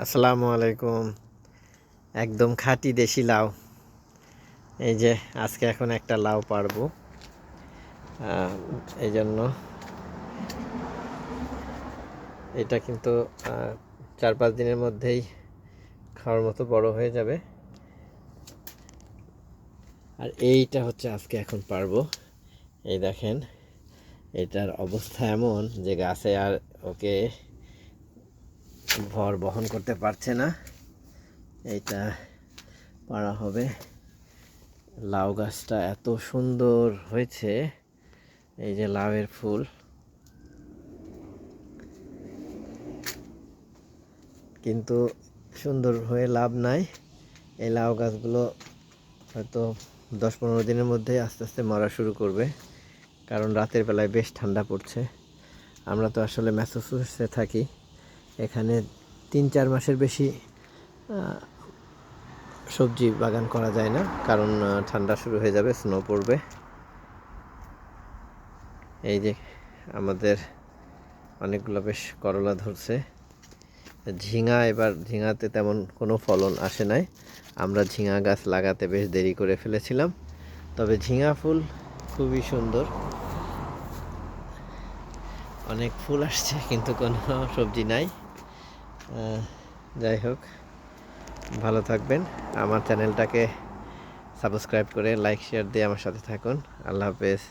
আসসালামু আলাইকুম। একদম খাঁটি দেশি লাউ। এই যে আজকে এখন একটা লাউ পারবো। এই জন্য এটা কিন্তু 4-5 দিনের মধ্যেই খাওয়ার মতো বড় হয়ে যাবে। আর এইটা হচ্ছে আজকে এখন পারবো। এই দেখেন, এটার অবস্থা এমন যে গাছে আর ওকে ভর বহন করতে পারছে না। এইটা পারা হবে। লাউ গাছটা এত সুন্দর হয়েছে, এই যে লাউয়ের ফুল, কিন্তু সুন্দর হয়ে লাভ নাই। এই লাউ গাছগুলো হয়তো 10-15 দিনের মধ্যে আস্তে আস্তে মরা শুরু করবে, কারণ রাতের বেলায় বেশ ঠান্ডা পড়ছে। আমরা তো আসলে ম্যাসাচুসেটসে থাকি, এখানে 3-4 মাসের বেশি সবজি বাগান করা যায় না, কারণ ঠান্ডা শুরু হয়ে যাবে, স্নো পড়বে। এই যে আমাদের অনেকগুলো বেশ করলা ধরছে। ঝিঙাতে তেমন কোনো ফলন আসে নাই। আমরা ঝিঙা গাছ লাগাতে বেশ দেরি করে ফেলেছিলাম, তবে ঝিঙা ফুল খুবই সুন্দর। অনেক ফুল আসছে কিন্তু কোনো সবজি নাই। যাই হোক, ভালো থাকবেন। আমার চ্যানেলটাকে সাবস্ক্রাইব করে লাইক শেয়ার দিয়ে আমার সাথে থাকুন। আল্লাহ হাফেজ।